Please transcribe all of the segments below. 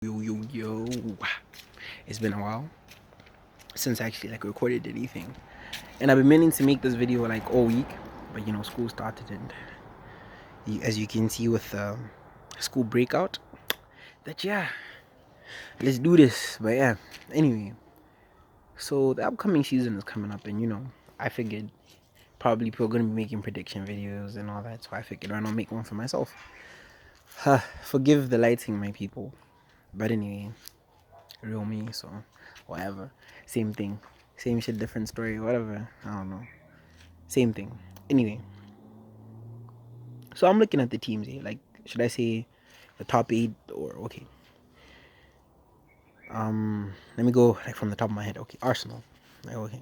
Yo. It's been a while since I actually recorded anything. And I've been meaning to make this video all week, but school started and as you can see with school breakout, that let's do this. But yeah, anyway, so the upcoming season is coming up and I figured probably people are gonna be making prediction videos and all that, so I figured why not make one for myself. Forgive the lighting, my people. But anyway, real me, so whatever. Same thing. Same shit, different story, whatever. I don't know. Same thing. Anyway, so I'm looking at the teams here. Should I say the top eight or okay? Let me go from the top of my head. Okay, Arsenal. Okay,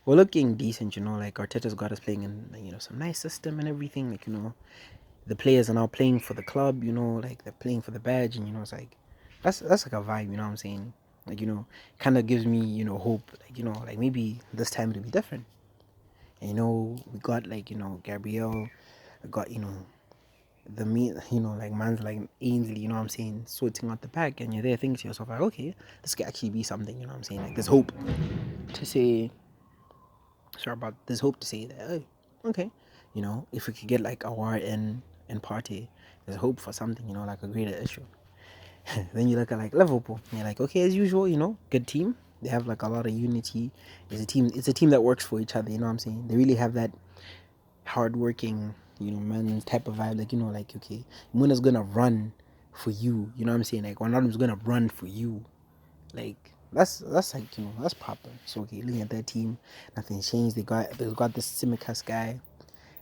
we're looking decent. Arteta's got us playing in some nice system and everything. The players are now playing for the club. They're playing for the badge, and it's that's like a vibe. You know what I'm saying? Kind of gives me hope. Maybe this time it'll be different. And, we got Gabriel, we got the meat, man's like Ainsley, you know what I'm saying, sorting out the pack, and you're there thinking to yourself like, okay, this could actually be something, you know what I'm saying, there's hope to say, there's hope to say that, hey, okay, if we could get a war in party, there's hope for something, a greater issue. Then you look at Liverpool, and you're like, okay, as usual, good team. They have a lot of unity. It's a team that works for each other, you know what I'm saying? They really have that hardworking, man type of vibe. Okay, Muna's gonna run for you, you know what I'm saying? Ronaldo's gonna run for you. That's that's proper. So okay, looking at that team, nothing changed. They got this Simicast guy.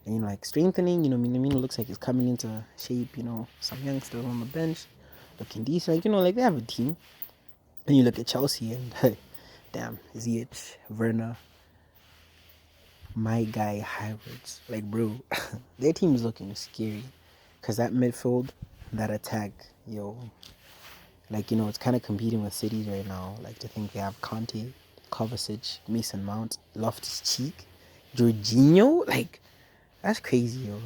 And strengthening, Minamino looks like he's coming into shape, some youngsters on the bench looking decent. They have a team. And you look at Chelsea and damn, Ziyech, Werner, my guy Havertz. Bro, their team is looking scary. Cause that midfield, that attack, yo, it's kind of competing with cities right now. To think they have Conte, Kovacic, Mason Mount, Loftus Cheek, Jorginho, that's crazy, yo.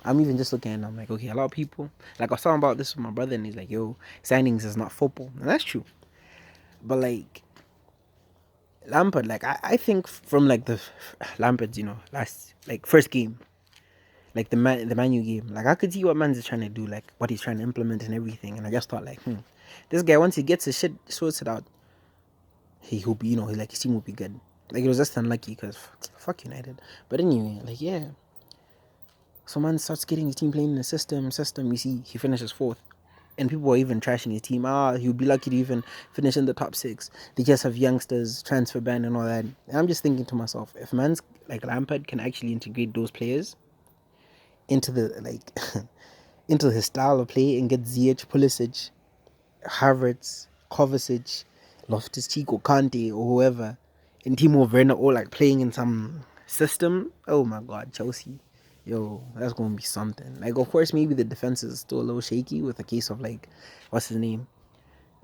I'm even just looking at it, I'm like, okay, a lot of people, I was talking about this with my brother, and he's like, yo, signings is not football. And that's true. But, Lampard, I think from, the Lampard's, last, first game, the Man U game, I could see what Man's is trying to do, what he's trying to implement and everything. And I just thought, this guy, once he gets his shit sorted out, he'll be, his team will be good. It was just unlucky because fuck United. But anyway, yeah. So man starts getting his team playing in the system. You see, he finishes fourth. And people are even trashing his team. He'll be lucky to even finish in the top six. They just have youngsters, transfer ban and all that. And I'm just thinking to myself, if man's Lampard can actually integrate those players into the into his style of play and get Ziyech, Pulisic, Havertz, Kovacic, Loftus Cheek or Kante or whoever, and Timo Werner all playing in some system. Oh my god, Chelsea. Yo, that's gonna be something. Of course, maybe the defense is still a little shaky with a case of what's his name?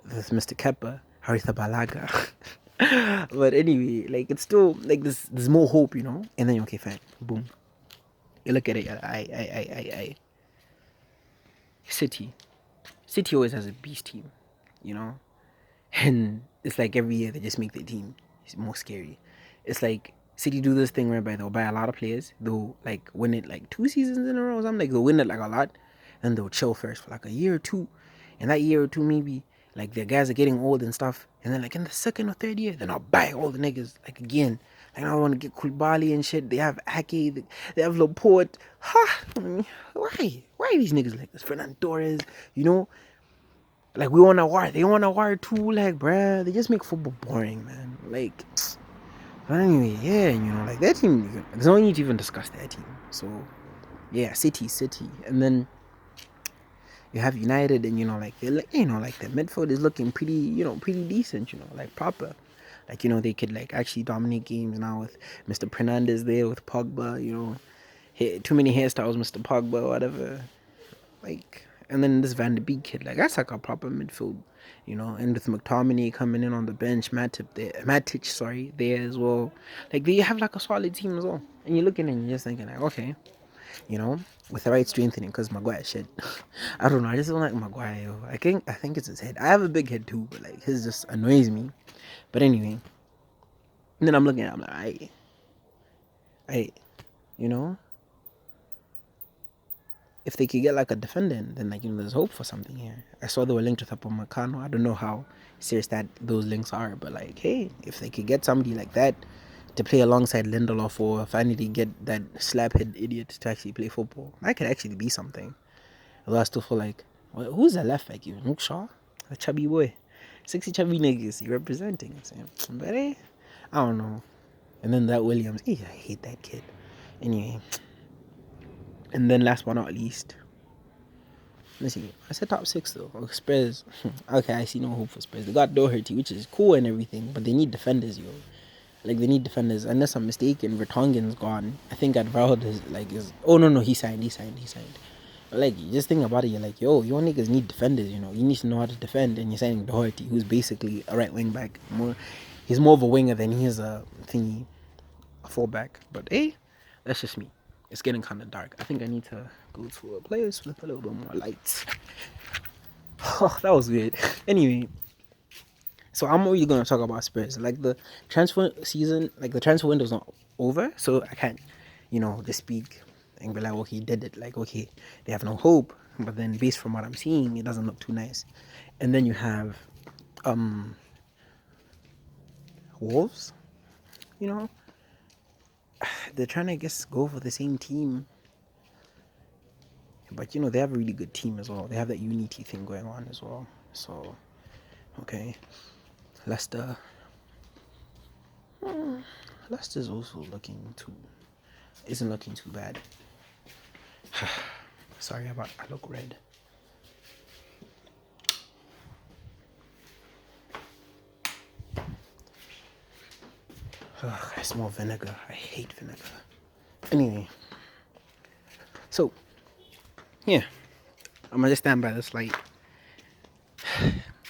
This Mr. Kepa, Haritha Balaga. But anyway, it's still there's more hope, And then okay, fine, boom. You look at it, I City. City always has a beast team, and it's every year they just make the team more scary. It's City do this thing whereby they'll buy a lot of players, they'll win it 2 seasons in a row or something. They'll win it a lot, and they'll chill first for a year or two, and that year or two maybe their guys are getting old and stuff, and then in the second or third year then I'll buy all the niggas again. I want to get Koulibaly and shit. They have Ake, they have Laporte. Why are these niggas like this? Fernando Torres, we want a war. They want a war too, bruh. They just make football boring, man. But anyway, yeah, their team. There's no need to even discuss their team. So, yeah, City, and then you have United, and they the midfield is looking pretty, pretty decent, proper. They could actually dominate games now with Mr. Fernandez there with Pogba. Too many hairstyles, Mr. Pogba, whatever. And then this Van de Beek kid, that's a proper midfield, and with McTominay coming in on the bench, Matic there as well. They have a solid team as well. And you're looking and you're just thinking okay, you know, with the right strengthening. Because Maguire shit, I don't know. I just don't like Maguire. Yo. I think it's his head. I have a big head too, but like his just annoys me. But anyway, and then I'm looking at, it, I'm like, I, you know, if they could get like a defender, then like there's hope for something here. I saw they were linked with Upamecano. I don't know how serious that those links are, but like, hey, if they could get somebody like that to play alongside Lindelof, or finally get that slaphead idiot to actually play football, that could actually be something. Although I still feel like, well, who's the left back even? Luke Shaw, a chubby boy, 60 chubby niggas he representing. But hey, I don't know. And then that Williams, I hate that kid. Anyway, and then last but not least, let's see. I said top six though. Spurs. Okay, I see no hope for Spurs. They got Doherty, which is cool and everything, but they need defenders, yo. Like they need defenders. Unless I'm mistaken, Vertonghen's gone. I think Advaldo is. Oh no, he signed. But like, you just think about it. You're like, yo, your niggas need defenders. You know, you need to know how to defend, and you're signing Doherty, who's basically a right wing back. He's more of a winger than he is a thingy, a fullback. But hey, that's just me. It's getting kind of dark. I think I need to go to a place with a little bit more lights. Oh, that was good. Anyway, so I'm really gonna talk about Spurs. Like the transfer season, like the transfer window's not over, so I can't, just speak and be like, okay, he did it. Like, okay, they have no hope. But then, based from what I'm seeing, it doesn't look too nice. And then you have, Wolves. You know, they're trying to, I guess, go for the same team. But they have a really good team as well. They have that unity thing going on as well. So, okay, Leicester. Leicester's also isn't looking too bad. Sorry about I look red. I smell vinegar. I hate vinegar. Anyway, so yeah, I'm gonna just stand by this light.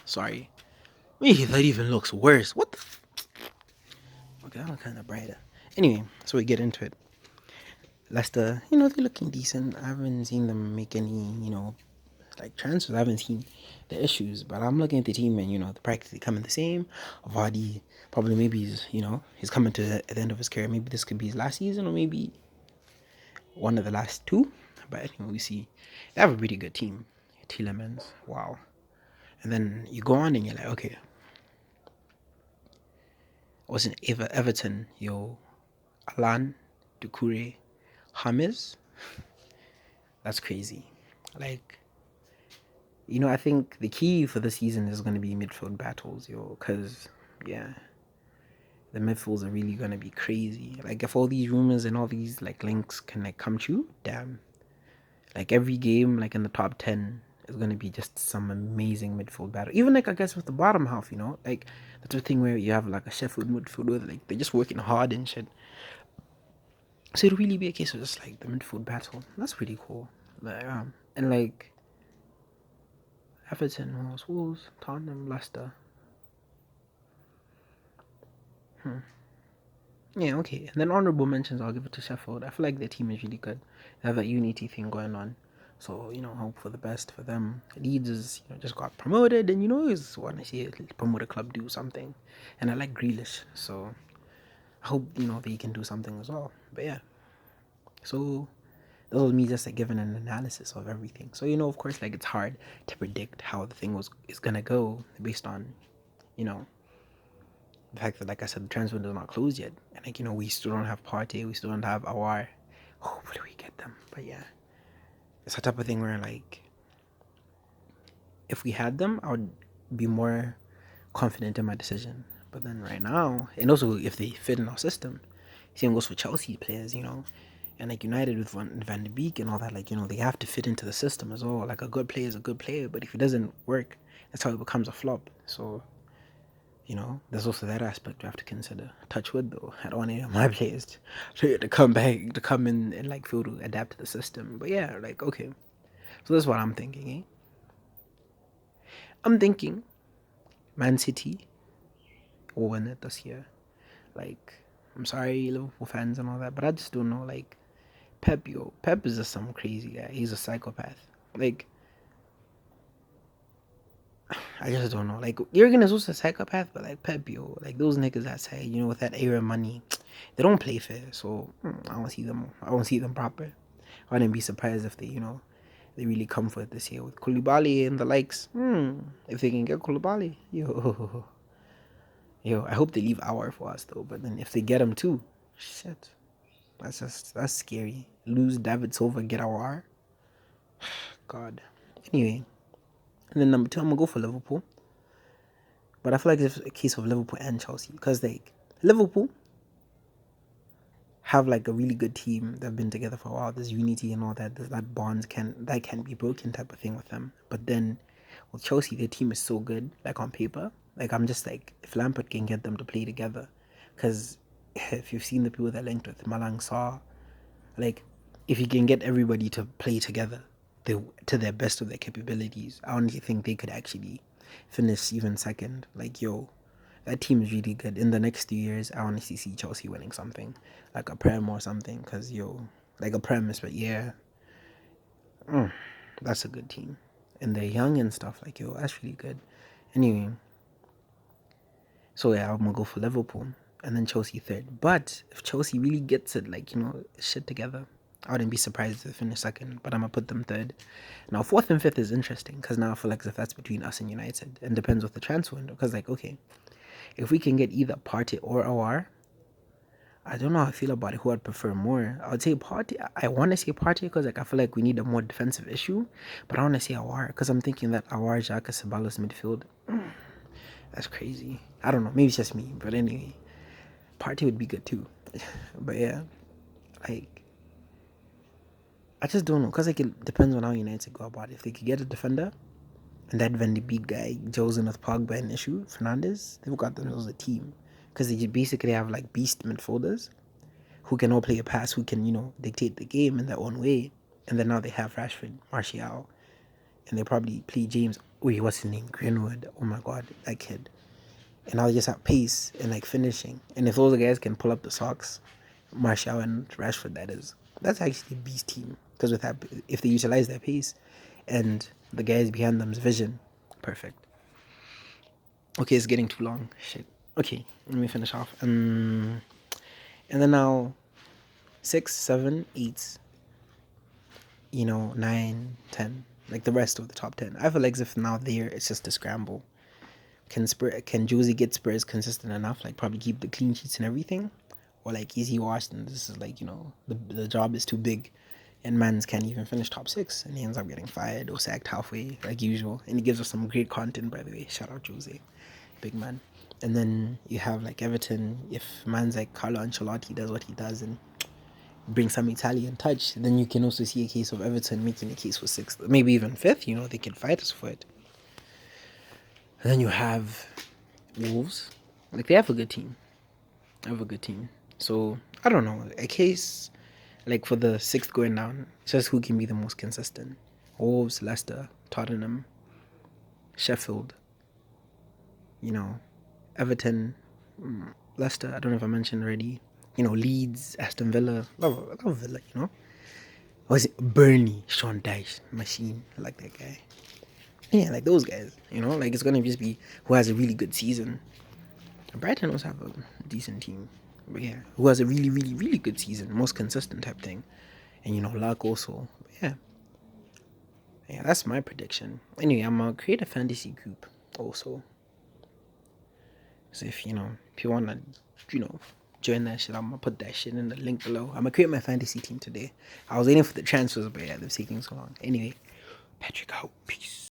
Sorry. Maybe that even looks worse. What the? Okay, that one's kind of brighter. Anyway, so we get into it. Leicester, they're looking decent. I haven't seen them make any, like transfers. I haven't seen the issues, but I'm looking at the team and they're practically coming the same. Vardy probably maybe he's coming to the end of his career. Maybe this could be his last season, or maybe one of the last two. But anyway, we see they have a really good team. Tielemans, wow. And then you go on and you're like, okay, wasn't Everton, Alan, Doucouré, James? That's crazy. Like, I think the key for the season is going to be midfield battles, because, yeah, the midfields are really going to be crazy. Like, if all these rumors and all these, like, links can, like, come true, damn. Like, every game, like, in the top 10 is going to be just some amazing midfield battle. Even, like, I guess with the bottom half, like, that's the thing where you have, like, a Sheffield midfield where, like, they're just working hard and shit. So it'll really be a case of just, like, the midfield battle. That's pretty cool. Like, and, like, Everton, Wolves, Tottenham, Leicester. Yeah, okay. And then honorable mentions, I'll give it to Sheffield. I feel like their team is really good. They have that unity thing going on. So, hope for the best for them. Leeds is, just got promoted, and, I just want to see a promoted club do something. And I like Grealish, so I hope, they can do something as well. But yeah. So that was me just like giving an analysis of everything. So, of course, like it's hard to predict how the thing is gonna go based on, the fact that, like I said, the transfer window is not closed yet, and like we still don't have Partey, we still don't have Awar. Hopefully we get them, but yeah, it's the type of thing where like if we had them, I would be more confident in my decision. But then right now, and also if they fit in our system, same goes for Chelsea players, and like United with Van de Beek and all that, like they have to fit into the system as well. Like a good player is a good player, but if it doesn't work, that's how it becomes a flop. So. There's also that aspect you have to consider. Touch wood, though. I don't want any of my players to come back, to come in and, like, feel to adapt to the system. But yeah, like, okay. So that's what I'm thinking, eh? I'm thinking Man City will win it this year. Like, I'm sorry, Liverpool fans and all that, but I just don't know, like, Pep, yo, Pep is just some crazy guy. He's a psychopath. Like, I just don't know. Like, Jurgen is also a psychopath, but like Pep, yo, like those niggas that say, with that era money, they don't play fair. So I don't see them. I don't see them proper. I wouldn't be surprised if they really come for it this year with Koulibaly and the likes. If they can get Koulibaly, yo, I hope they leave Hour for us though. But then if they get him too, shit, that's scary. Lose David Silva, get Hour. God. Anyway, and then number two, I'm gonna go for Liverpool. But I feel like it's a case of Liverpool and Chelsea because like Liverpool have like a really good team. They've been together for a while. There's unity and all that. There's that bonds can't be broken type of thing with them. But then with Chelsea, their team is so good. Like on paper, like I'm just like if Lampard can get them to play together, because if you've seen the people that linked with Malang Sarr, like if he can get everybody to play together, to their best of their capabilities, I honestly think they could actually finish even second. Like yo, that team is really good. In the next 2 years, I honestly see Chelsea winning something, like a Prem or something. Cause yo, like a Prem is, but yeah, that's a good team, and they're young and stuff. Like yo, that's really good. Anyway, so yeah, I'm gonna go for Liverpool and then Chelsea third. But if Chelsea really gets it, like shit together, I wouldn't be surprised if they finish second. But I'm gonna put them third. Now fourth and fifth is interesting because now I feel like if that's between us and United, and depends with the transfer window. Because like okay, if we can get either Partey or Awar, I don't know how I feel about it. Who I'd prefer more? I would say Partey. I want to say Partey because like I feel like we need a more defensive issue, but I want to say Awar because I'm thinking that Awar, Xhaka, Ceballos midfield. That's crazy. I don't know. Maybe it's just me, but anyway, Partey would be good too. But yeah, like I just don't know because like it depends on how United go about it. If they could get a defender and that Van de Beek guy goes in with Pogba and issue Fernandez, they've got themselves a team because they basically have like beast midfielders who can all play a pass, who can dictate the game in their own way. And then now they have Rashford, Martial, and they probably play James. Wait, what's his name? Greenwood. Oh my god, that kid. And now they just have pace and like finishing. And if those guys can pull up the socks, Martial and Rashford, that's actually a beast team. Because with that, if they utilize their pace and the guys behind them's vision, perfect. Okay, it's getting too long. Shit. Okay, let me finish off. And then now 6, 7, 8, 9, 10, like the rest of the top 10. I feel like as if now there it's just a scramble. Can Josie get Spurs consistent enough? Like probably keep the clean sheets and everything, or like is he washed and this is like the job is too big, and Mans can't even finish top 6 and he ends up getting fired or sacked halfway like usual. And he gives us some great content, by the way. Shout out Jose, big man. And then you have like Everton. If man's like Carlo Ancelotti does what he does and bring some Italian touch, then you can also see a case of Everton making a case for 6th, maybe even 5th. They can fight us for it. And then you have Wolves. Like they have a good team. So I don't know. A case like for the 6th going down, it's just who can be the most consistent. Wolves, Leicester, Tottenham, Sheffield, Everton, Leicester, I don't know if I mentioned already. Leeds, Aston Villa. Love Villa, Was it Burnley, Sean Dyche, machine. I like that guy. Yeah, like those guys, like it's gonna just be who has a really good season. Brighton also have a decent team, but yeah, who has a really, really, really good season, most consistent type thing, and luck also. But yeah, that's my prediction. Anyway, I'm gonna create a fantasy group also. So if you wanna, join that shit, I'm gonna put that shit in the link below. I'm gonna create my fantasy team today. I was waiting for the transfers, but yeah, they're taking so long. Anyway, Patrick out. Peace.